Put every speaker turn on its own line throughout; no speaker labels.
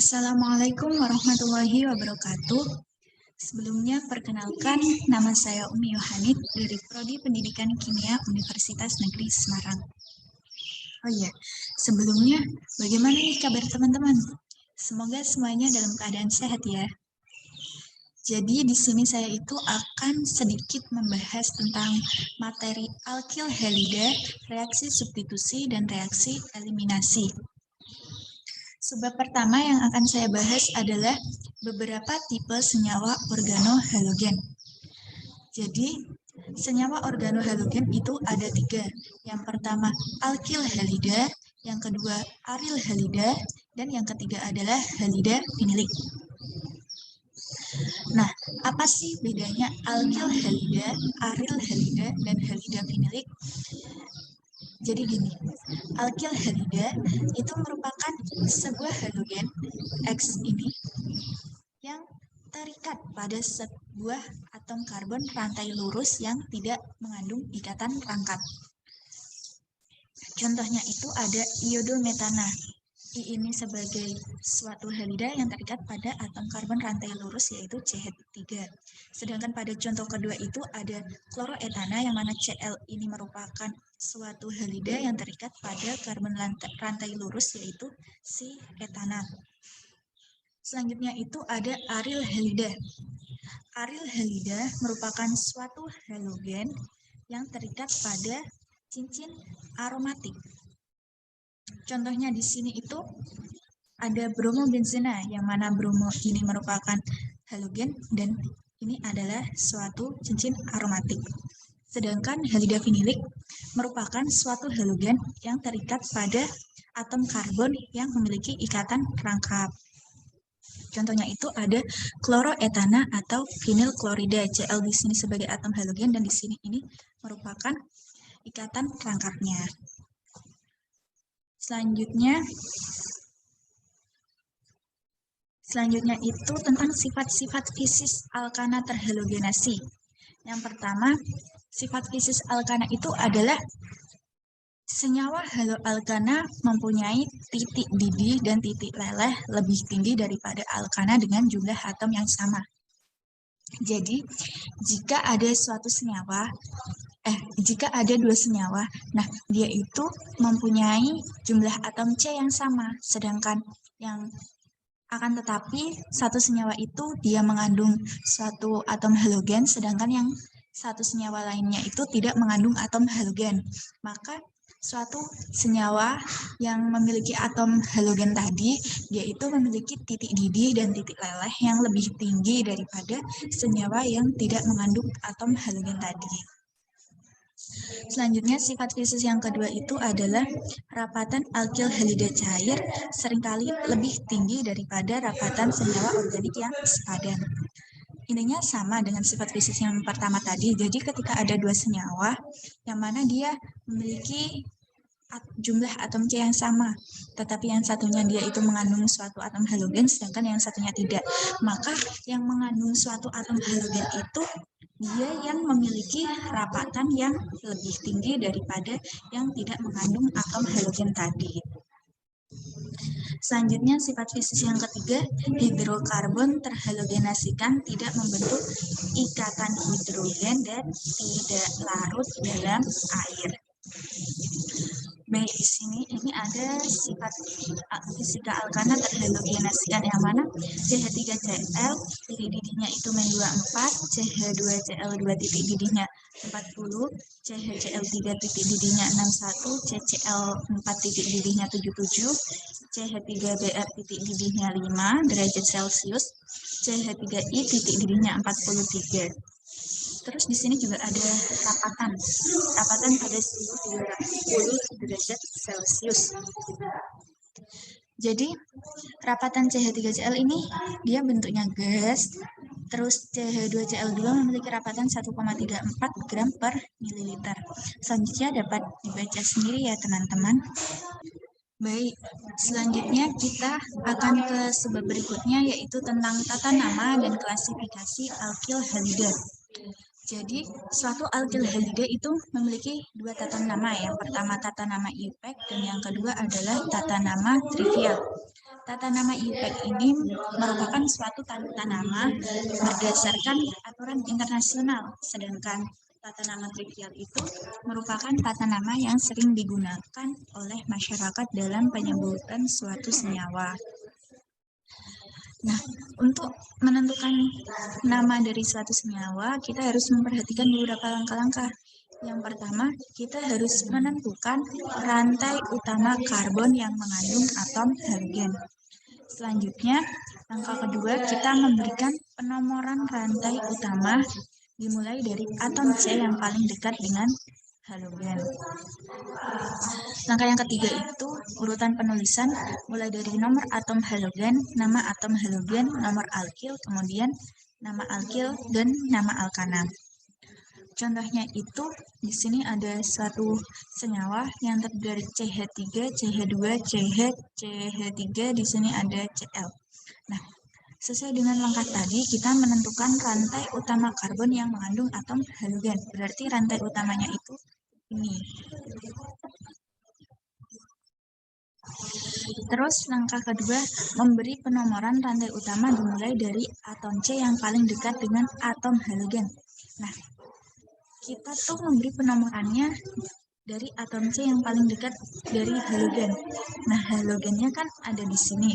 Assalamualaikum warahmatullahi wabarakatuh. Sebelumnya, perkenalkan, nama saya Umi Yohanit dari Prodi Pendidikan Kimia Universitas Negeri Semarang. Oh iya, sebelumnya, bagaimana nih kabar teman-teman? Semoga semuanya dalam keadaan sehat ya. Jadi di sini saya itu akan sedikit membahas tentang materi alkil halida, reaksi substitusi, dan reaksi eliminasi. Sebab pertama yang akan saya bahas adalah beberapa tipe senyawa organohalogen. Jadi, senyawa organohalogen itu ada 3. Yang pertama, alkil halida, yang kedua, aril halida, dan yang ketiga adalah halida finilik. Nah, apa sih bedanya alkil halida, aril halida, dan halida finilik? Jadi gini, alkil halida itu merupakan sebuah halogen X ini yang terikat pada sebuah atom karbon rantai lurus yang tidak mengandung ikatan rangkap. Contohnya itu ada iodometana. I ini sebagai suatu halida yang terikat pada atom karbon rantai lurus yaitu CH3. Sedangkan pada contoh kedua itu ada kloroetana yang mana Cl ini merupakan suatu halida yang terikat pada karbon rantai lurus yaitu si etana. Selanjutnya itu ada aril halida. Aril halida merupakan suatu halogen yang terikat pada cincin aromatik. Contohnya di sini itu ada bromobenzena, yang mana bromo ini merupakan halogen dan ini adalah suatu cincin aromatik. Sedangkan halida finilik merupakan suatu halogen yang terikat pada atom karbon yang memiliki ikatan rangkap. Contohnya itu ada kloroetana atau vinyl klorida. Cl di sini sebagai atom halogen dan di sini ini merupakan ikatan rangkapnya. Selanjutnya itu tentang sifat-sifat fisis alkana terhalogenasi. Yang pertama, sifat fisis alkana itu adalah senyawa haloalkana mempunyai titik didih dan titik leleh lebih tinggi daripada alkana dengan jumlah atom yang sama. Jadi, jika ada dua senyawa, nah dia itu mempunyai jumlah atom C yang sama, sedangkan yang akan tetapi satu senyawa itu dia mengandung suatu atom halogen, sedangkan yang satu senyawa lainnya itu tidak mengandung atom halogen. Maka suatu senyawa yang memiliki atom halogen tadi, dia itu memiliki titik didih dan titik leleh yang lebih tinggi daripada senyawa yang tidak mengandung atom halogen tadi. Selanjutnya, sifat fisis yang kedua itu adalah rapatan alkil halida cair seringkali lebih tinggi daripada rapatan senyawa organik yang sepadan. Intinya sama dengan sifat fisis yang pertama tadi. Jadi ketika ada dua senyawa, yang mana dia memiliki jumlah atom C yang sama, tetapi yang satunya dia itu mengandung suatu atom halogen, sedangkan yang satunya tidak. Maka yang mengandung suatu atom halogen itu dia yang memiliki rapatan yang lebih tinggi daripada yang tidak mengandung atom halogen tadi. Selanjutnya, sifat fisis yang ketiga, hidrokarbon terhalogenasikan tidak membentuk ikatan hidrogen dan tidak larut dalam air. Baik, di sini ini ada sifat fisika alkana terhalogenasikan yang mana CH3Cl titik didihnya itu -24, CH2Cl2 titik didihnya 40, CHCl3 titik didihnya 61, CCl4 titik didihnya 77, CH3Br titik didihnya 5 derajat Celcius, CH3I titik didihnya 43. Terus di sini juga ada rapatan pada suhu 30 derajat Celcius. Jadi rapatan CH3Cl ini dia bentuknya gas, terus CH2Cl2 memiliki rapatan 1,34 gram per mililiter. Selanjutnya dapat dibaca sendiri ya teman-teman. Baik, selanjutnya kita akan ke sebab berikutnya yaitu tentang tata nama dan klasifikasi alkil halida. Jadi, suatu alkil halida itu memiliki dua tata nama. Yang pertama tata nama IUPAC dan yang kedua adalah tata nama trivial. Tata nama IUPAC ini merupakan suatu tata nama berdasarkan aturan internasional, sedangkan tata nama trivial itu merupakan tata nama yang sering digunakan oleh masyarakat dalam penyebutan suatu senyawa. Nah, untuk menentukan nama dari suatu senyawa, kita harus memperhatikan beberapa langkah-langkah. Yang pertama, kita harus menentukan rantai utama karbon yang mengandung atom halogen. Selanjutnya, langkah kedua, kita memberikan penomoran rantai utama dimulai dari atom C yang paling dekat dengan halogen. Langkah yang ketiga itu urutan penulisan mulai dari nomor atom halogen, nama atom halogen, nomor alkil, kemudian nama alkil dan nama alkana. Contohnya itu di sini ada suatu senyawa yang terdiri dari CH3, CH2, CH, CH3, di sini ada Cl. Nah, sesuai dengan langkah tadi, kita menentukan rantai utama karbon yang mengandung atom halogen. Berarti rantai utamanya itu ini. Terus langkah kedua, memberi penomoran rantai utama dimulai dari atom C yang paling dekat dengan atom halogen. Nah, kita tuh memberi penomorannya dari atom C yang paling dekat dari halogen. Nah, halogennya kan ada di sini.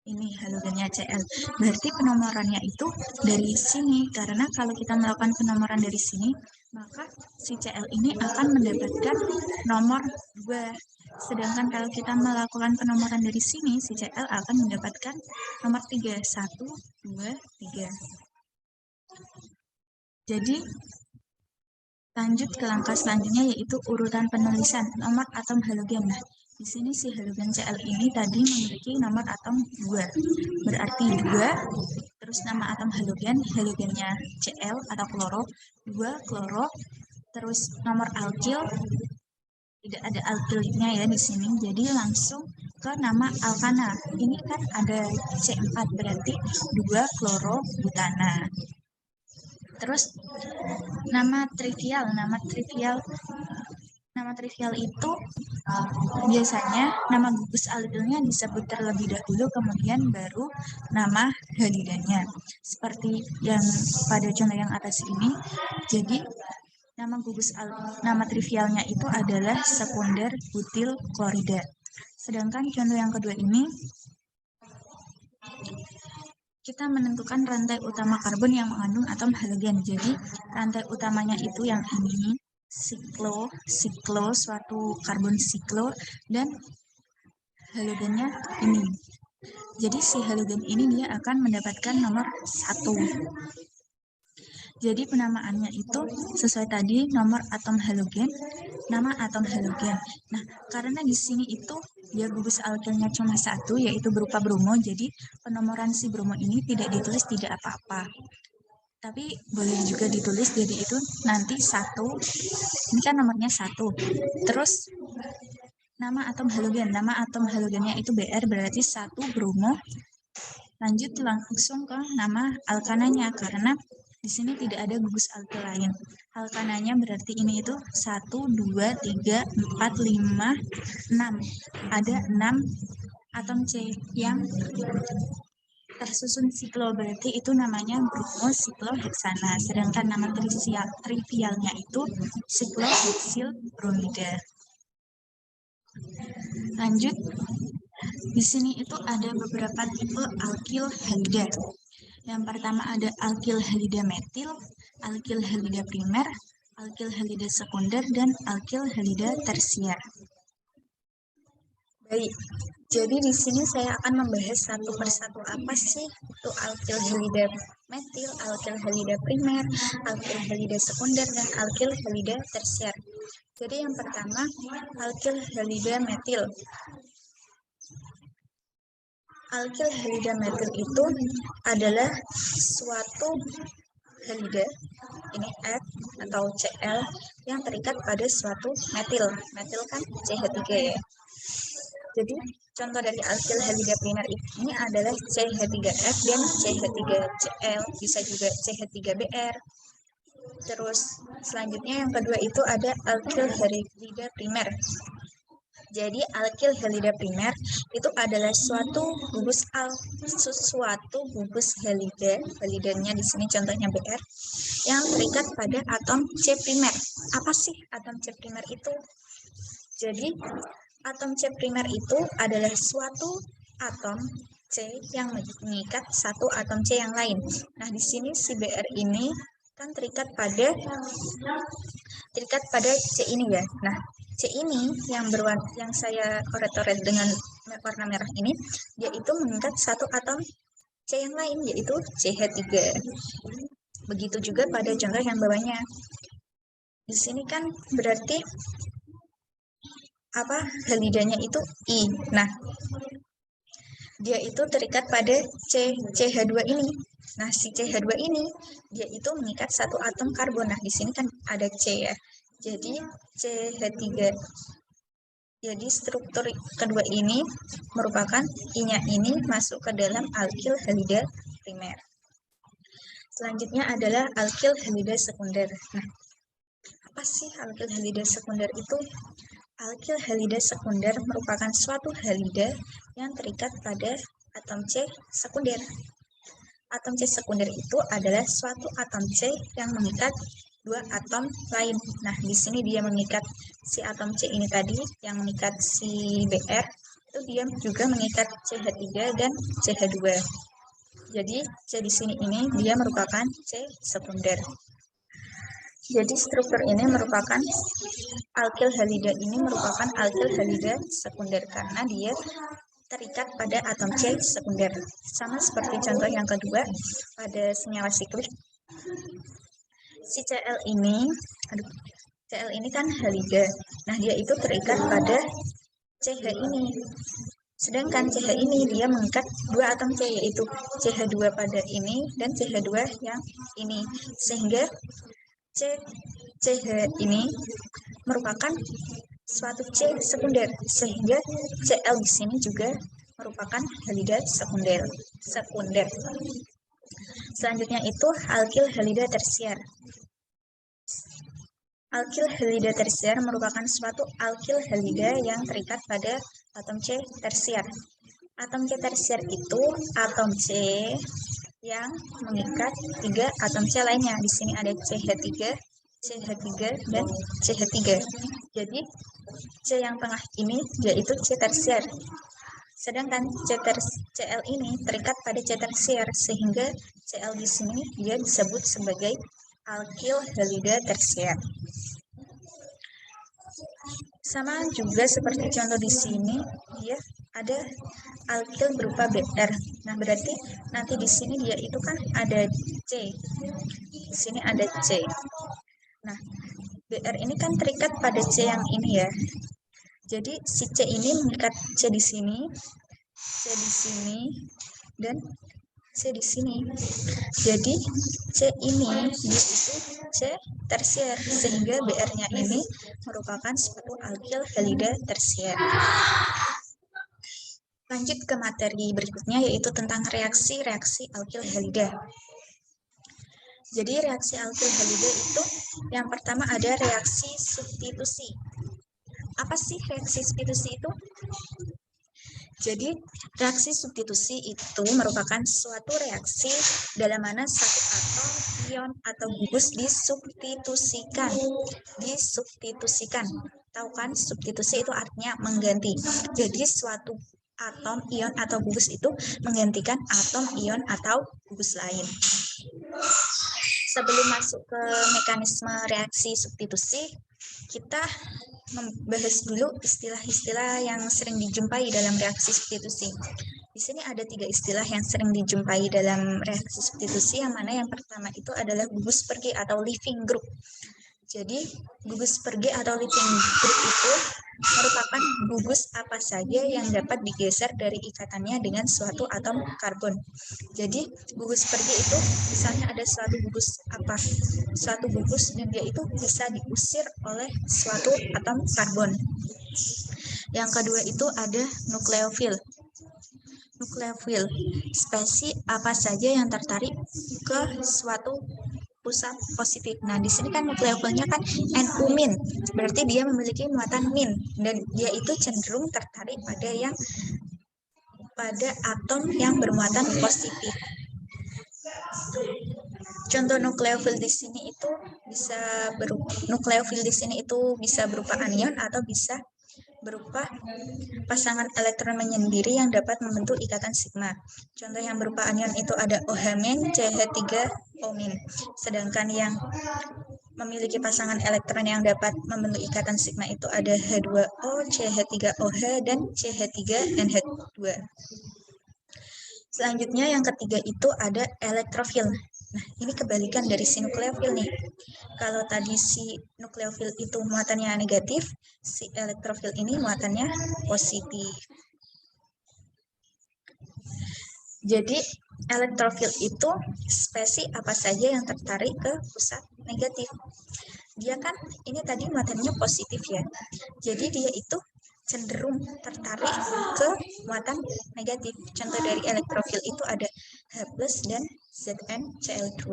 Ini halogennya Cl. Berarti penomorannya itu dari sini. Karena kalau kita melakukan penomoran dari sini, maka si Cl ini akan mendapatkan nomor 2. Sedangkan kalau kita melakukan penomoran dari sini, si Cl akan mendapatkan nomor 3. 1, 2, 3. Jadi, lanjut ke langkah selanjutnya yaitu urutan penulisan nomor atom halogen. Nah, di sini si halogen Cl ini tadi memiliki nomor atom 2. Berarti 2, terus nama atom halogen, halogennya Cl atau kloro, 2 kloro, terus nomor alkil, tidak ada alkilnya ya di sini, jadi langsung ke nama alkana. Ini kan ada C4, berarti 2 kloro butana. Terus nama trivial itu biasanya nama gugus alkilnya disebut terlebih dahulu, kemudian baru nama halidanya. Seperti yang pada contoh yang atas ini. Jadi nama trivialnya itu adalah sekunder butil klorida. Sedangkan contoh yang kedua ini, kita menentukan rantai utama karbon yang mengandung atom halogen. Jadi rantai utamanya itu yang ini, siklo, suatu karbon siklo, dan halogennya ini. Jadi si halogen ini dia akan mendapatkan nomor 1. Jadi penamaannya itu sesuai tadi, nomor atom halogen, nama atom halogen. Nah, karena di sini itu dia gugus alkilnya cuma 1, yaitu berupa bromo, jadi penomoran si bromo ini tidak ditulis tidak apa-apa. Tapi boleh juga ditulis, jadi itu nanti 1, ini kan nomornya 1. Terus nama atom halogennya itu Br, berarti 1 bromo. Lanjut langsung ke nama alkananya, karena di sini tidak ada gugus alkil lain. Alkananya berarti ini itu 1, 2, 3, 4, 5, 6. Ada 6 atom C yang tersusun siklo, berarti itu namanya bromosikloheksana. Sedangkan nama trivialnya itu sikloheksil bromida. Lanjut, di sini itu ada beberapa tipe alkil halida. Yang pertama ada alkil halida metil, alkil halida primer, alkil halida sekunder, dan alkil halida tersier. Baik, jadi di sini saya akan membahas satu persatu apa sih itu alkil halida metil, alkil halida primer, alkil halida sekunder, dan alkil halida tersier. Jadi yang pertama alkil halida metil. Alkil halida metil itu adalah suatu halida, ini F atau Cl, yang terikat pada suatu metil. Metil kan CH3 ya. Jadi contoh dari alkil halida primer ini adalah CH3F dan CH3Cl, bisa juga CH3Br. Terus selanjutnya yang kedua itu ada alkil halida primer. Jadi alkil halida primer itu adalah suatu gugus halida, halidanya di sini contohnya Br, yang terikat pada atom C primer. Apa sih atom C primer itu? Jadi atom C primer itu adalah suatu atom C yang mengikat satu atom C yang lain. Nah, di sini si Br ini kan terikat pada C ini ya. Nah, C ini yang saya coret-coret dengan warna merah ini, dia itu mengikat satu atom C yang lain, yaitu CH3. Begitu juga pada contoh yang bawahnya. Di sini kan berarti halidanya itu I. Nah, dia itu terikat pada CH2 ini. Nah, si CH2 ini dia itu mengikat satu atom karbon. Nah, di sini kan ada C ya. Jadi CH3. Jadi struktur kedua ini merupakan I-nya ini masuk ke dalam alkil halida primer. Selanjutnya adalah alkil halida sekunder. Nah, apa sih alkil halida sekunder itu? Alkil halida sekunder merupakan suatu halida yang terikat pada atom C sekunder. Atom C sekunder itu adalah suatu atom C yang mengikat dua atom lain. Nah, di sini dia mengikat si atom C ini tadi yang mengikat si Br, itu dia juga mengikat CH3 dan CH2. Jadi C di sini ini dia merupakan C sekunder. Jadi struktur ini merupakan alkil halida ini merupakan alkil halida sekunder karena dia terikat pada atom C sekunder. Sama seperti contoh yang kedua pada senyawa siklik. Si Cl ini kan halida. Nah, dia itu terikat pada CH ini. Sedangkan CH ini dia mengikat dua atom C, yaitu CH2 pada ini dan CH2 yang ini. Sehingga CH ini merupakan suatu C sekunder, sehingga Cl di sini juga merupakan halida sekunder. Selanjutnya itu alkil halida tersier. Alkil halida tersier merupakan suatu alkil halida yang terikat pada atom C tersier. Atom C tersier itu atom C yang mengikat tiga atom C lainnya. Di sini ada CH3, CH3 dan CH3. Jadi C yang tengah ini yaitu C tersier. Sedangkan Cl ini terikat pada C tersier sehingga Cl di sini dia disebut sebagai alkil halida tersier. Sama juga seperti contoh di sini, dia ada alkil berupa Br. Nah, berarti nanti di sini dia itu kan ada C. Di sini ada C. Nah, Br ini kan terikat pada C yang ini ya. Jadi si C ini mengikat C di sini, dan C di sini. Jadi C ini dia itu C tersier sehingga Br-nya ini merupakan suatu alkil halida tersier. Lanjut ke materi berikutnya yaitu tentang reaksi-reaksi alkil halida. Jadi reaksi alkil halida itu yang pertama ada reaksi substitusi. Apa sih reaksi substitusi itu? Jadi, reaksi substitusi itu merupakan suatu reaksi dalam mana satu atom, ion, atau gugus disubstitusikan. Tahu kan, substitusi itu artinya mengganti. Jadi, suatu atom, ion, atau gugus itu menggantikan atom, ion, atau gugus lain. Sebelum masuk ke mekanisme reaksi substitusi, kita membahas dulu istilah-istilah yang sering dijumpai dalam reaksi substitusi. Di sini ada 3 istilah yang sering dijumpai dalam reaksi substitusi, yang mana yang pertama itu adalah gugus pergi atau leaving group. Jadi, gugus pergi atau leaving group itu merupakan gugus apa saja yang dapat digeser dari ikatannya dengan suatu atom karbon. Jadi, gugus pergi itu misalnya ada suatu gugus dan dia itu bisa diusir oleh suatu atom karbon. Yang kedua itu ada nukleofil. Nukleofil, spesies apa saja yang tertarik ke suatu pusat positif. Nah, di sini kan nukleofilnya kan NU-, berarti dia memiliki muatan min, dan dia itu cenderung tertarik pada atom yang bermuatan positif. Contoh nukleofil di sini itu bisa berupa anion atau bisa berupa pasangan elektron menyendiri yang dapat membentuk ikatan sigma. Contoh yang berupa anion itu ada OH-, CH3O-. Sedangkan yang memiliki pasangan elektron yang dapat membentuk ikatan sigma itu ada H2O, CH3OH, dan CH3NH2. Selanjutnya yang ketiga itu ada elektrofil. Nah, ini kebalikan dari si nukleofil nih. Kalau tadi si nukleofil itu muatannya negatif, si elektrofil ini muatannya positif. Jadi elektrofil itu spesies apa saja yang tertarik ke pusat negatif. Dia kan ini tadi muatannya positif ya. Jadi dia itu cenderung tertarik ke muatan negatif. Contoh dari elektrofil itu ada H+ dan ZnCl2.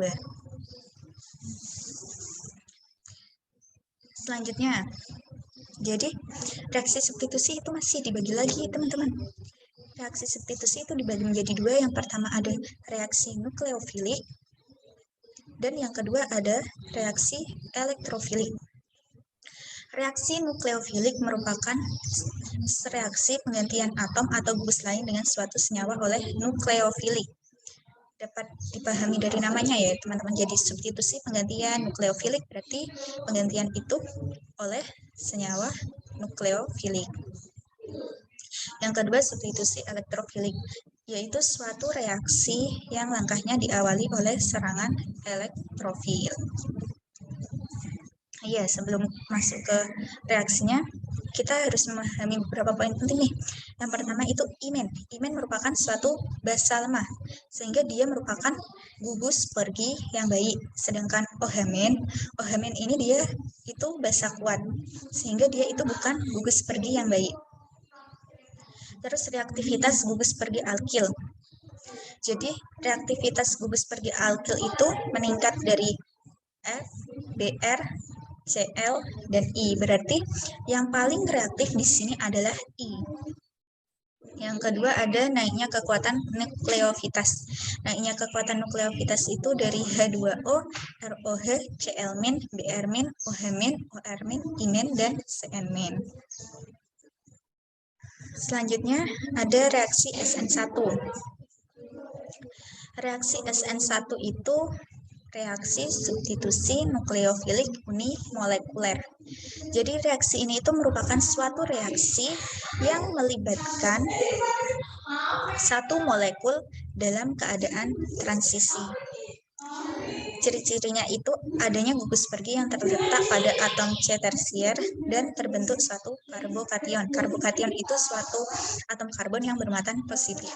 Selanjutnya, jadi reaksi substitusi itu masih dibagi lagi teman-teman. Reaksi substitusi itu dibagi menjadi dua. Yang pertama ada reaksi nukleofilik dan yang kedua ada reaksi elektrofilik. Reaksi nukleofilik merupakan reaksi penggantian atom atau gugus lain dengan suatu senyawa oleh nukleofilik. Dapat dipahami dari namanya ya teman-teman. Jadi substitusi penggantian nukleofilik berarti penggantian itu oleh senyawa nukleofilik. Yang kedua substitusi elektrofilik, yaitu suatu reaksi yang langkahnya diawali oleh serangan elektrofil. Iya, sebelum masuk ke reaksinya, kita harus memahami beberapa poin penting nih. Yang pertama itu imen. Imen merupakan suatu basa lemah, sehingga dia merupakan gugus pergi yang baik. Sedangkan OH- ini dia itu basa kuat, sehingga dia itu bukan gugus pergi yang baik. Terus reaktivitas gugus pergi alkil. Jadi reaktivitas gugus pergi alkil itu meningkat dari F, Br, Cl, dan I. Berarti yang paling reaktif di sini adalah I. Yang kedua ada naiknya kekuatan nukleofitas. Naiknya kekuatan nukleofitas itu dari H2O, ROH, Cl-, Br-, OH-, OR-, I-, dan Cn-. Selanjutnya ada reaksi SN1. Reaksi SN1 itu reaksi substitusi nukleofilik unimolekuler. Jadi reaksi ini itu merupakan suatu reaksi yang melibatkan satu molekul dalam keadaan transisi. Ciri-cirinya itu adanya gugus pergi yang terletak pada atom C tersier dan terbentuk suatu karbokation. Karbokation itu suatu atom karbon yang bermuatan positif.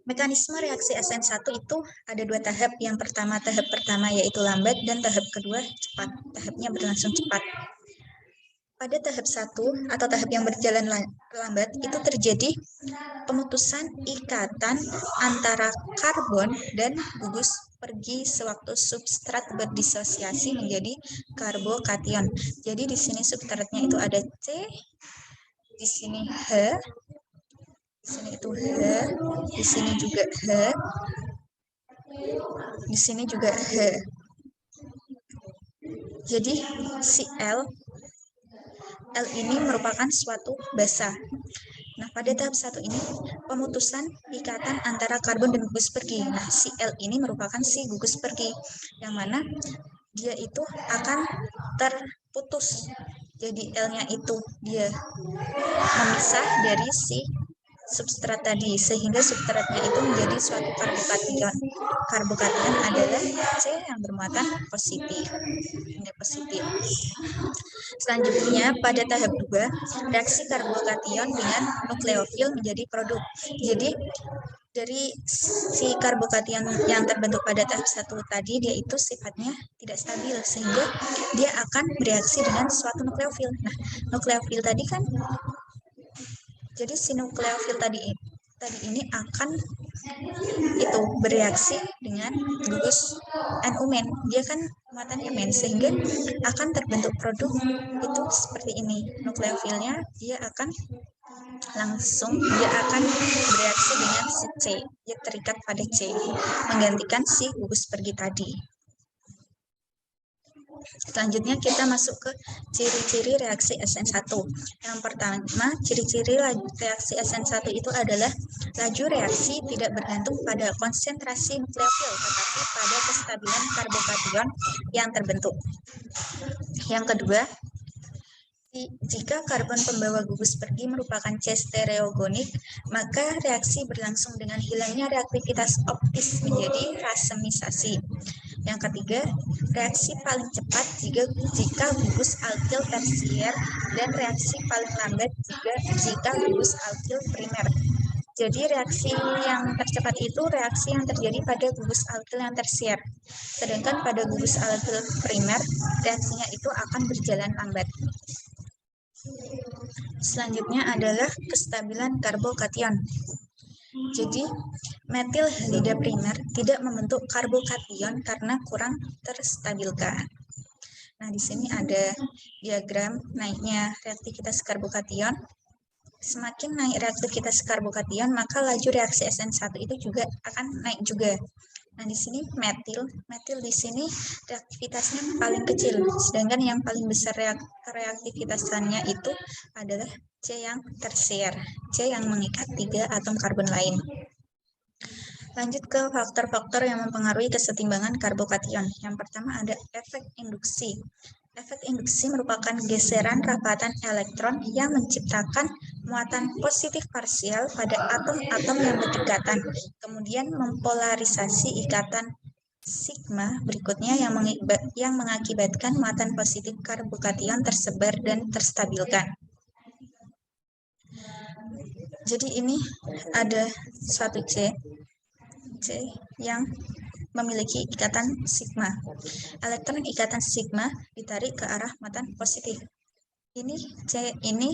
Mekanisme reaksi SN1 itu ada dua tahap. Yang pertama, tahap pertama yaitu lambat, dan tahap kedua cepat. Tahapnya berlangsung cepat. Pada tahap 1 atau tahap yang berjalan lambat itu terjadi pemutusan ikatan antara karbon dan gugus pergi sewaktu substrat berdisosiasi menjadi karbokation. Jadi di sini substratnya itu ada C, di sini H, di sini itu H, di sini juga H, di sini juga H. Jadi si L ini merupakan suatu basa. Nah, pada tahap 1 ini pemutusan ikatan antara karbon dan gugus pergi. Nah, si L ini merupakan si gugus pergi, yang mana dia itu akan terputus. Jadi L-nya itu dia memisah dari si substrat tadi, sehingga substratnya itu menjadi suatu karbokation. Karbokation adalah C yang bermuatan positif. Ini positif. Selanjutnya, pada tahap 2, reaksi karbokation dengan nukleofil menjadi produk. Jadi, dari si karbokation yang terbentuk pada tahap 1 tadi, dia itu sifatnya tidak stabil, sehingga dia akan bereaksi dengan suatu nukleofil. Nah, nukleofil tadi kan, jadi si nukleofil tadi ini akan itu bereaksi dengan gugus NU-men. Dia kan muatannya men, sehingga akan terbentuk produk itu seperti ini. Nukleofilnya dia akan bereaksi dengan si C, dia terikat pada C, menggantikan si gugus pergi tadi. Selanjutnya kita masuk ke ciri-ciri reaksi SN1. Yang pertama, ciri-ciri reaksi SN1 itu adalah laju reaksi tidak bergantung pada konsentrasi nukleofil, tetapi pada kestabilan karbokation yang terbentuk. Yang kedua, jika karbon pembawa gugus pergi merupakan C stereogonik, maka reaksi berlangsung dengan hilangnya reaktivitas optis menjadi rasemisasi. Yang ketiga, reaksi paling cepat jika gugus alkil tersier dan reaksi paling lambat jika gugus alkil primer. Jadi reaksi yang tercepat itu reaksi yang terjadi pada gugus alkil yang tersier. Sedangkan pada gugus alkil primer, reaksinya itu akan berjalan lambat. Selanjutnya adalah kestabilan karbokation. Jadi, metil halida primer tidak membentuk karbokation karena kurang terstabilkan. Nah, di sini ada diagram naiknya reaktivitas karbokation. Semakin naik reaktivitas karbokation, maka laju reaksi SN1 itu juga akan naik juga. Nah, di sini metil di sini reaktivitasnya paling kecil, sedangkan yang paling besar reaktivitasannya itu adalah C yang tersier, C yang mengikat 3 atom karbon lain. Lanjut ke faktor-faktor yang mempengaruhi kesetimbangan karbokation. Yang pertama ada efek induksi. Efek induksi merupakan geseran rapatan elektron yang menciptakan muatan positif parsial pada atom-atom yang berdekatan, kemudian mempolarisasi ikatan sigma berikutnya yang mengakibatkan muatan positif karbokation tersebar dan terstabilkan. Jadi ini ada suatu C yang memiliki ikatan sigma. Elektron ikatan sigma ditarik ke arah muatan positif. Ini C ini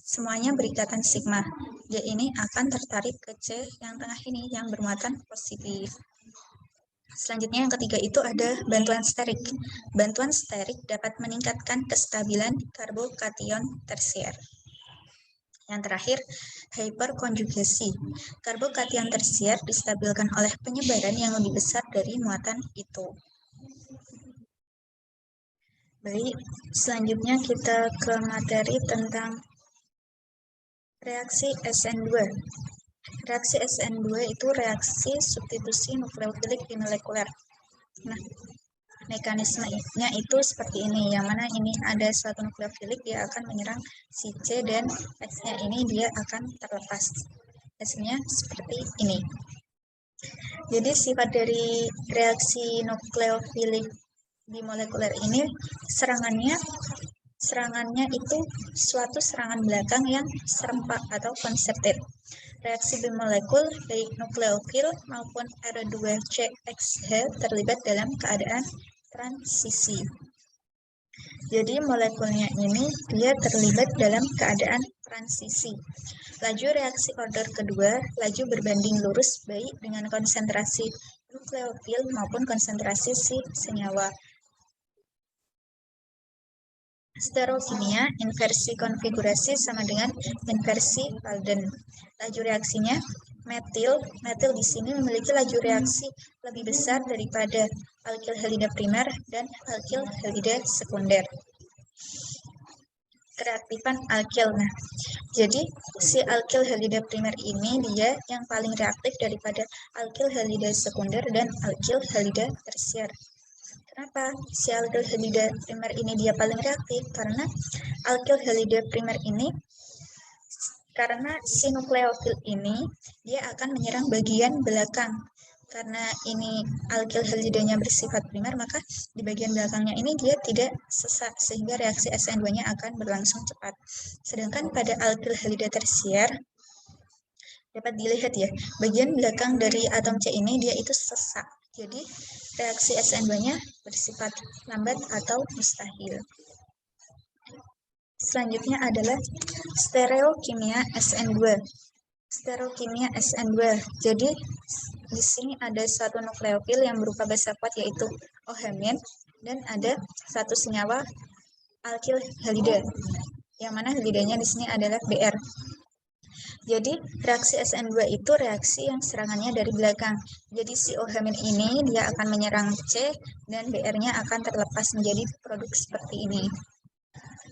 semuanya berikatan sigma. Dia ini akan tertarik ke C yang tengah ini yang bermuatan positif. Selanjutnya yang ketiga itu ada bantuan sterik. Bantuan sterik dapat meningkatkan kestabilan karbokation tersier. Yang terakhir, hyperkonjugasi. Karbokation tersier distabilkan oleh penyebaran yang lebih besar dari muatan itu. Baik, selanjutnya kita ke materi tentang reaksi SN2. Reaksi SN2 itu reaksi substitusi nukleofilik dimolekuler. Nah, mekanismenya itu seperti ini, yang mana ini ada suatu nukleofilik, dia akan menyerang si C dan X-nya ini dia akan terlepas. Hasilnya seperti ini. Jadi sifat dari reaksi nukleofilik bimolekuler ini serangannya itu suatu serangan belakang yang serempak atau concerted. Reaksi bimolekul baik nukleofil maupun R2CXH terlibat dalam keadaan transisi. Jadi molekulnya ini dia terlibat dalam keadaan transisi. Laju reaksi order kedua, laju berbanding lurus baik dengan konsentrasi nukleofil maupun konsentrasi si senyawa. Sterokimia, inversi konfigurasi sama dengan inversi Walden. Laju reaksinya metil di sini memiliki laju reaksi lebih besar daripada alkil halida primer dan alkil halida sekunder. Kereaktifan alkil. Nah, jadi si alkil halida primer ini dia yang paling reaktif daripada alkil halida sekunder dan alkil halida tersier. Kenapa si alkil halida primer ini dia paling reaktif? Karena alkil halida primer ini, karena si nukleofil ini dia akan menyerang bagian belakang. Karena ini alkil halidanya bersifat primer, maka di bagian belakangnya ini dia tidak sesak, sehingga reaksi SN2-nya akan berlangsung cepat. Sedangkan pada alkil halida tersier, dapat dilihat ya, bagian belakang dari atom C ini dia itu sesak. Jadi reaksi SN2-nya bersifat lambat atau mustahil. Selanjutnya adalah stereokimia SN2. Sterokimia SN2. Jadi di sini ada suatu nukleofil yang berupa basa kuat yaitu OH- dan ada satu senyawa alkil halida. Yang mana halidanya di sini adalah Br. Jadi reaksi SN2 itu reaksi yang serangannya dari belakang. Jadi si OH- ini dia akan menyerang C dan Br-nya akan terlepas menjadi produk seperti ini.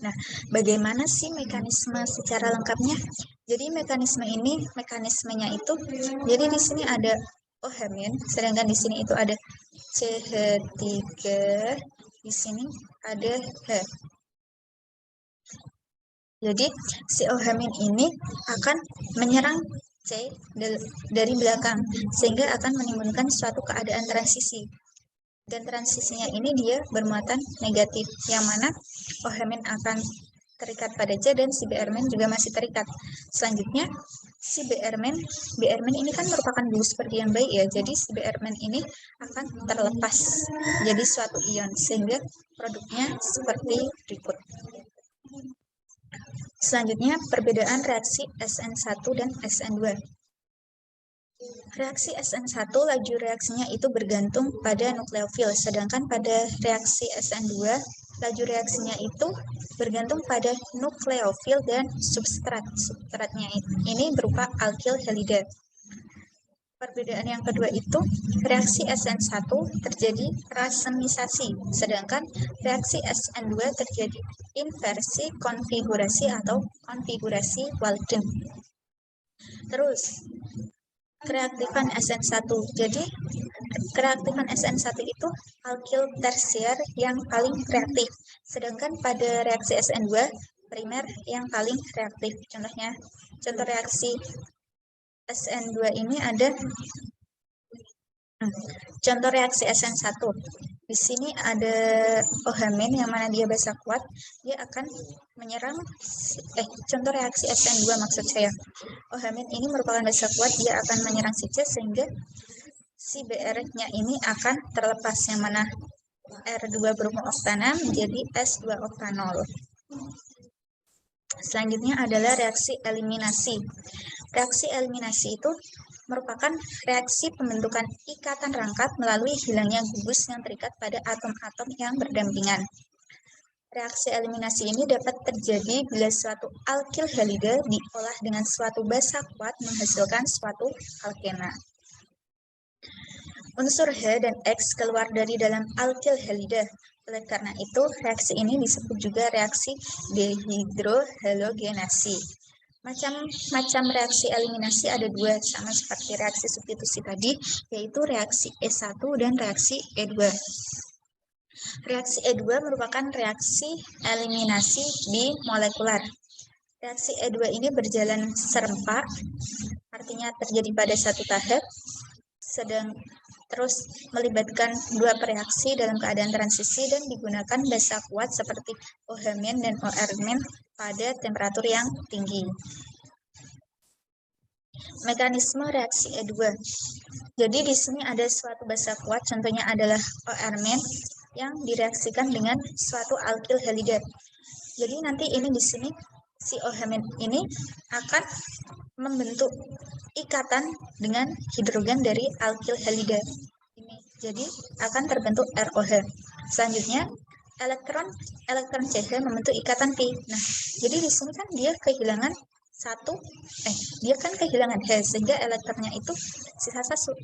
Nah, bagaimana sih mekanisme secara lengkapnya? Jadi mekanismenya itu, jadi di sini ada OH-, sedangkan di sini itu ada CH3, di sini ada H. Jadi si OH- ini akan menyerang C dari belakang, sehingga akan menimbulkan suatu keadaan transisi. Dan transisinya ini dia bermuatan negatif, yang mana OH- akan terikat pada C dan si Br- juga masih terikat. Selanjutnya si Br- ini kan merupakan guru seperti yang baik ya, jadi si Br- ini akan terlepas jadi suatu ion sehingga produknya seperti berikut. Selanjutnya perbedaan reaksi SN1 dan SN2. Reaksi SN1 laju reaksinya itu bergantung pada nukleofil, sedangkan pada reaksi SN2 laju reaksinya itu bergantung pada nukleofil dan substrat. Substratnya ini berupa alkil halida. Perbedaan yang kedua itu reaksi SN1 terjadi rasemisasi, sedangkan reaksi SN2 terjadi inversi konfigurasi atau konfigurasi Walden. Terus kereaktifan SN1. Jadi kereaktifan SN1 itu alkil tersier yang paling reaktif, sedangkan pada reaksi SN2 primer yang paling reaktif. Contoh reaksi SN2 ini ada contoh reaksi SN1. Di sini ada OH- yang mana dia basa kuat, dia akan menyerang contoh reaksi SN2 maksud saya. OH- ini merupakan basa kuat, dia akan menyerang si C sehingga si Br-nya ini akan terlepas, yang mana R2 bromo-oktana menjadi S2 oktanol. Selanjutnya adalah reaksi eliminasi. Reaksi eliminasi itu merupakan reaksi pembentukan ikatan rangkap melalui hilangnya gugus yang terikat pada atom-atom yang berdampingan. Reaksi eliminasi ini dapat terjadi bila suatu alkil halida diolah dengan suatu basa kuat menghasilkan suatu alkena. Unsur H dan X keluar dari dalam alkil halida. Oleh karena itu, reaksi ini disebut juga reaksi dehidrohalogenasi. Macam reaksi eliminasi ada dua, sama seperti reaksi substitusi tadi, yaitu reaksi E1 dan reaksi E2. Reaksi E2 merupakan reaksi eliminasi bimolekular. Reaksi E2 ini berjalan serempak, artinya terjadi pada satu tahap, terus melibatkan dua reaksi dalam keadaan transisi dan digunakan basa kuat seperti OH- dan OR- pada temperatur yang tinggi. Mekanisme reaksi E2. Jadi di sini ada suatu basa kuat, contohnya adalah OR- yang direaksikan dengan suatu alkil halida. Jadi nanti ini di sini si OH- ini akan membentuk ikatan dengan hidrogen dari alkil halida. Jadi akan terbentuk ROH. Selanjutnya elektron CH membentuk ikatan P. Nah, jadi di sini kan dia kehilangan kehilangan H, sehingga elektronnya itu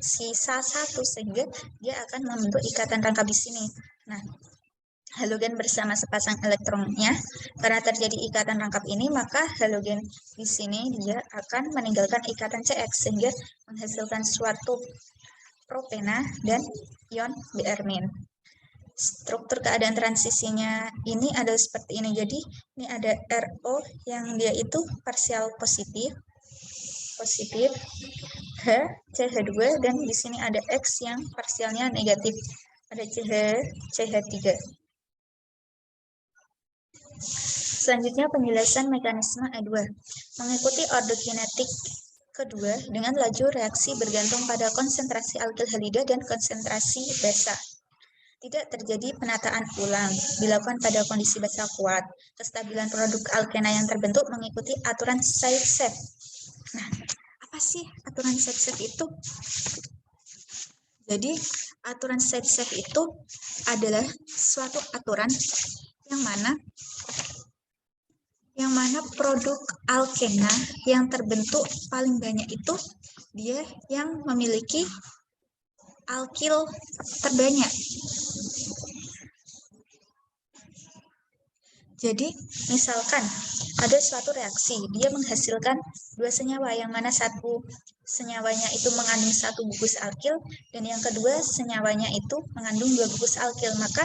sisa satu, sehingga dia akan membentuk ikatan rangkap di sini. Nah, halogen bersama sepasang elektronnya, karena terjadi ikatan rangkap ini, maka halogen di sini dia akan meninggalkan ikatan CX sehingga menghasilkan suatu propena dan ion Br-. Struktur keadaan transisinya ini adalah seperti ini. Jadi ini ada RO yang dia itu parsial positif, H, CH2, dan di sini ada X yang parsialnya negatif, ada CH3. Selanjutnya penjelasan mekanisme E2. Mengikuti ordokinetik kedua dengan laju reaksi bergantung pada konsentrasi alkil halida dan konsentrasi basa. Tidak terjadi penataan ulang, dilakukan pada kondisi basa kuat. Kestabilan produk alkena yang terbentuk mengikuti aturan Zaitsev. Nah, Apa sih aturan safe itu? Jadi aturan safe itu adalah suatu aturan yang mana produk alkena yang terbentuk paling banyak itu dia yang memiliki alkil terbanyak. Jadi, misalkan ada suatu reaksi, dia menghasilkan dua senyawa, yang mana satu senyawanya itu mengandung satu gugus alkil, dan yang kedua senyawanya itu mengandung dua gugus alkil. Maka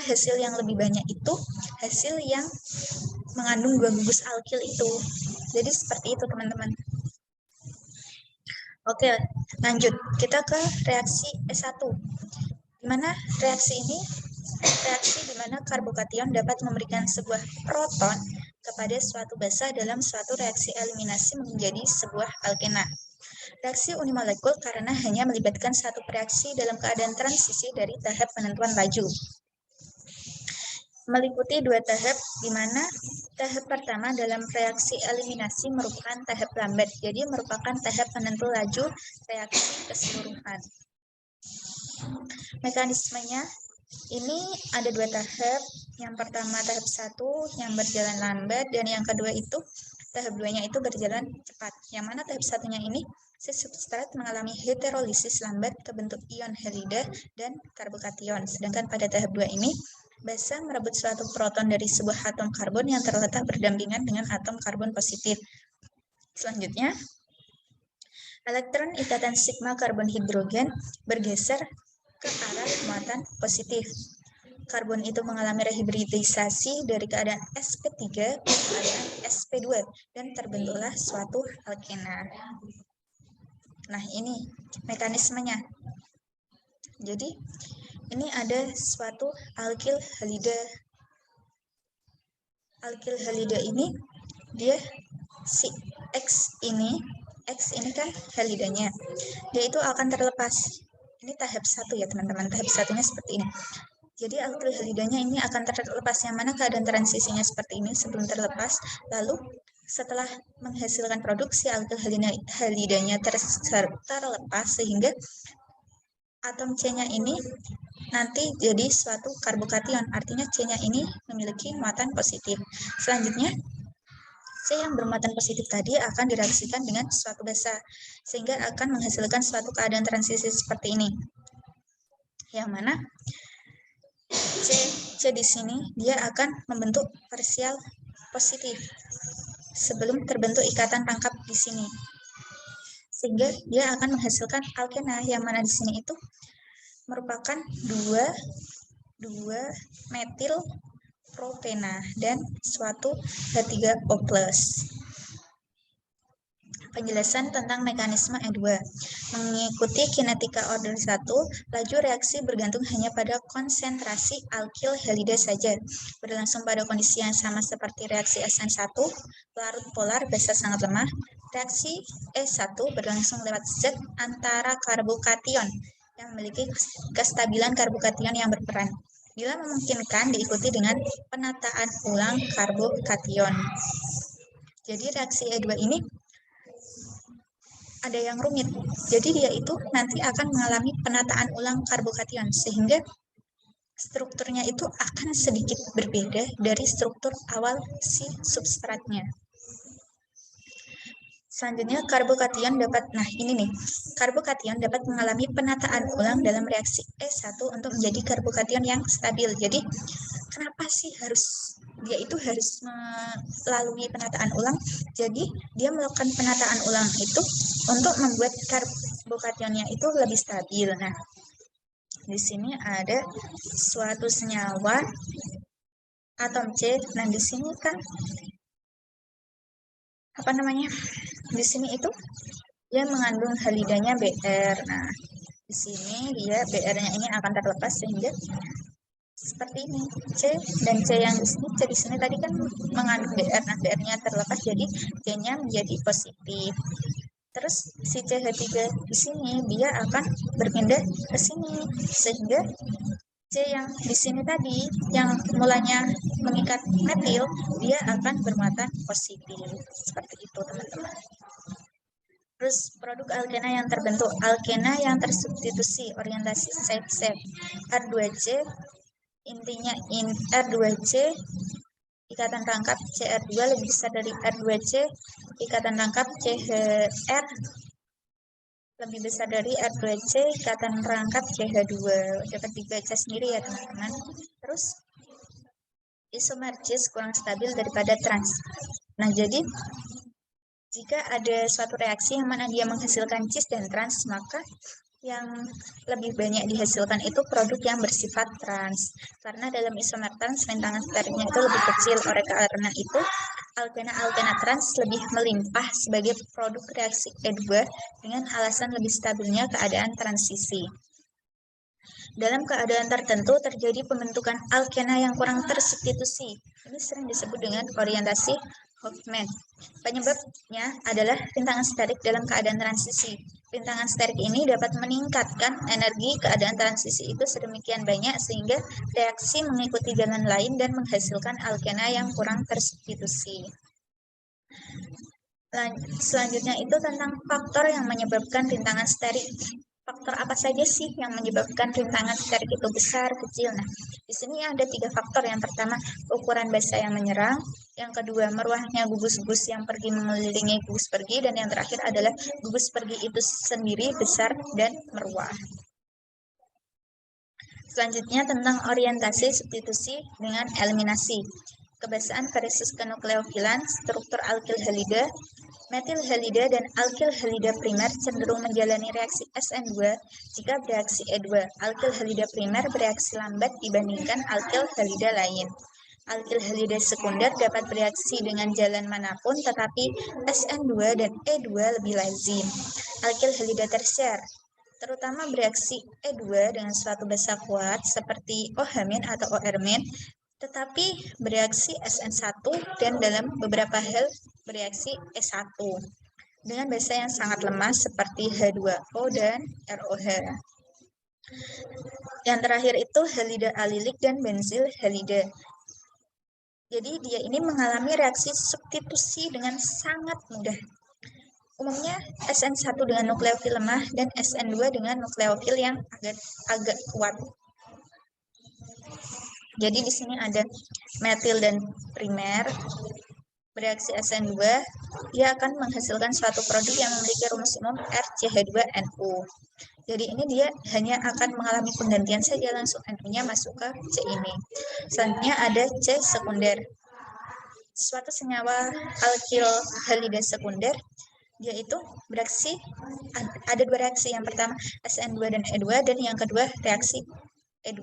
hasil yang lebih banyak itu hasil yang mengandung dua gugus alkil itu. Jadi seperti itu, teman-teman. Oke, lanjut. Kita ke reaksi S1. Di mana reaksi ini reaksi di mana karbokation dapat memberikan sebuah proton kepada suatu basa dalam suatu reaksi eliminasi menjadi sebuah alkena. Reaksi unimolekul karena hanya melibatkan satu reaksi dalam keadaan transisi dari tahap penentuan laju. Meliputi dua tahap, di mana tahap pertama dalam reaksi eliminasi merupakan tahap lambat, jadi merupakan tahap penentu laju reaksi keseluruhan. Mekanismenya ini ada dua tahap. Yang pertama tahap 1 yang berjalan lambat, dan yang kedua itu tahap 2-nya itu berjalan cepat. Yang mana tahap 1-nya ini si substrat mengalami heterolisis lambat ke bentuk ion halida dan karbokation. Sedangkan pada tahap 2 ini basa merebut suatu proton dari sebuah atom karbon yang terletak berdampingan dengan atom karbon positif. Selanjutnya, elektron ikatan sigma karbon hidrogen bergeser ke arah muatan positif. Karbon itu mengalami rehibridisasi dari keadaan sp3 ke keadaan sp2 dan terbentuklah suatu alkena. Nah, ini mekanismenya. Jadi, ini ada suatu alkil halida. Alkil halida ini dia si X ini kan halidanya. Dia itu akan terlepas. Ini tahap 1 ya, teman-teman. Tahap 1-nya seperti ini. Jadi alkil halidanya ini akan terlepas, yang mana keadaan transisinya seperti ini sebelum terlepas. Lalu setelah menghasilkan produksi alkil halidanya terlepas, sehingga atom C-nya ini nanti jadi suatu karbokation, artinya C-nya ini memiliki muatan positif. Selanjutnya, C yang bermuatan positif tadi akan direaksikan dengan suatu basa, sehingga akan menghasilkan suatu keadaan transisi seperti ini. Yang mana C di sini dia akan membentuk parsial positif sebelum terbentuk ikatan tangkap di sini, sehingga dia akan menghasilkan alkena, yang mana di sini itu merupakan 2 metil propena dan suatu H3O+. Penjelasan tentang mekanisme E2. Mengikuti kinetika order 1, laju reaksi bergantung hanya pada konsentrasi alkil halida saja. Berlangsung pada kondisi yang sama seperti reaksi SN1, larut polar basa sangat lemah. Reaksi E1 berlangsung lewat zat antara karbokation yang memiliki kestabilan karbokation yang berperan. Bila memungkinkan, diikuti dengan penataan ulang karbokation. Jadi reaksi E2 ini ada yang rumit. Jadi dia itu nanti akan mengalami penataan ulang karbokation, sehingga strukturnya itu akan sedikit berbeda dari struktur awal si substratnya. Selanjutnya, karbokation dapat mengalami penataan ulang dalam reaksi E1 untuk menjadi karbokation yang stabil. Jadi, kenapa sih dia itu harus melalui penataan ulang? Jadi, dia melakukan penataan ulang itu untuk membuat karbokationnya itu lebih stabil. Nah, di sini ada suatu senyawa atom C. Nah, di sini kan di sini itu dia mengandung halidanya Br. Nah, di sini dia Br-nya ini akan terlepas, sehingga seperti ini. C dan C yang di sini tadi kan mengandung Br. Nah, Br-nya terlepas, jadi C-nya menjadi positif. Terus si CH3 di sini dia akan berpindah ke sini, sehingga C yang di sini tadi yang mulanya mengikat metil, dia akan bermuatan positif. Seperti itu, teman-teman. Terus produk alkena yang terbentuk, alkena yang tersubstitusi, orientasi side-side, R2C, intinya R2C, ikatan rangkap CR2 lebih besar dari R2C, ikatan rangkap CHR lebih besar dari R2C, ikatan rangkap CH2. Dapat dibaca sendiri ya teman-teman. Terus isomer cis kurang stabil daripada trans. Nah, jadi jika ada suatu reaksi yang mana dia menghasilkan cis dan trans, maka yang lebih banyak dihasilkan itu produk yang bersifat trans. Karena dalam isomer trans, rintangan steriknya itu lebih kecil. Oleh karena itu, alkena-alkena trans lebih melimpah sebagai produk reaksi E2 dengan alasan lebih stabilnya keadaan transisi. Dalam keadaan tertentu terjadi pembentukan alkena yang kurang tersubstitusi. Ini sering disebut dengan orientasi Hofmann. Penyebabnya adalah rintangan sterik dalam keadaan transisi. Rintangan sterik ini dapat meningkatkan energi keadaan transisi itu sedemikian banyak sehingga reaksi mengikuti jalan lain dan menghasilkan alkena yang kurang tersubstitusi. Selanjutnya itu tentang faktor yang menyebabkan rintangan sterik. Faktor apa saja sih yang menyebabkan rintangan sterik itu besar, kecil? Nah, di sini ada 3 faktor. Yang pertama, ukuran basa yang menyerang. Yang kedua, meruahnya gugus-gugus yang pergi mengelilingi gugus pergi. Dan yang terakhir adalah gugus pergi itu sendiri besar dan meruah. Selanjutnya tentang orientasi substitusi dengan eliminasi. Kebasaan versus kenukleofilan, struktur alkil halida, metil halida dan alkil halida primer cenderung menjalani reaksi SN2 jika bereaksi E2. Alkil halida primer bereaksi lambat dibandingkan alkil halida lain. Alkil halida sekunder dapat bereaksi dengan jalan manapun, tetapi SN2 dan E2 lebih lazim. Alkil halida tersier terutama bereaksi E2 dengan suatu basa kuat seperti OH- atau OR-, tetapi bereaksi SN1 dan dalam beberapa hal bereaksi E1 dengan basa yang sangat lemah seperti H2O dan ROH. Yang terakhir itu halida alilik dan benzil halida. Jadi dia ini mengalami reaksi substitusi dengan sangat mudah. Umumnya SN1 dengan nukleofil lemah dan SN2 dengan nukleofil yang agak kuat. Jadi di sini ada metil dan primer bereaksi SN2, dia akan menghasilkan suatu produk yang memiliki rumus umum RCH2NO. Jadi ini dia hanya akan mengalami penggantian saja, langsung NO-nya masuk ke C ini. Selanjutnya ada C sekunder. Suatu senyawa alkil halida sekunder, dia itu bereaksi, ada 2 reaksi. Yang pertama SN2 dan E2, dan yang kedua reaksi E2.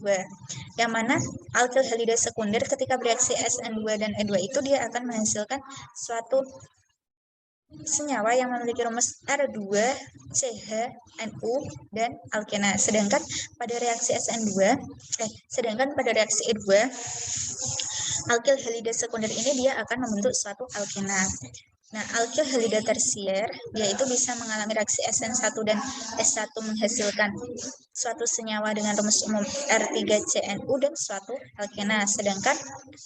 Yang mana alkil halida sekunder ketika bereaksi SN2 dan E2 itu dia akan menghasilkan suatu senyawa yang memiliki rumus R2CH-NO dan alkena. Sedangkan pada reaksi E2, alkil halida sekunder ini dia akan membentuk suatu alkena. Nah, alkil halida tersier, yaitu bisa mengalami reaksi SN1 dan S1 menghasilkan suatu senyawa dengan rumus umum R3CNO dan suatu alkena. Sedangkan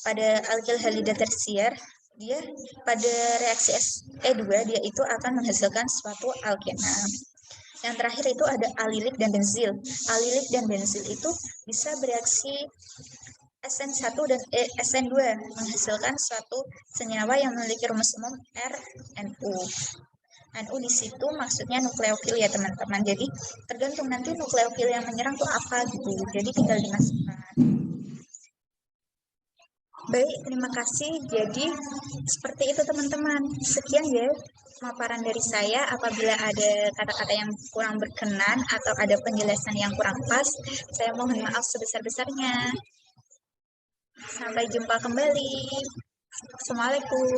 pada alkil halida tersier, dia pada reaksi E2, dia itu akan menghasilkan suatu alkena. Yang terakhir itu ada alilik dan benzil. Alilik dan benzil itu bisa bereaksi SN1 dan SN2 menghasilkan suatu senyawa yang memiliki rumus umum RNO. NU di situ maksudnya nukleofil ya teman-teman. Jadi tergantung nanti nukleofil yang menyerang itu apa gitu. Jadi tinggal dimasukkan. Baik, terima kasih. Jadi seperti itu teman-teman. Sekian ya pemaparan dari saya. Apabila ada kata-kata yang kurang berkenan atau ada penjelasan yang kurang pas, saya mohon maaf sebesar-besarnya. Sampai jumpa kembali. Assalamualaikum.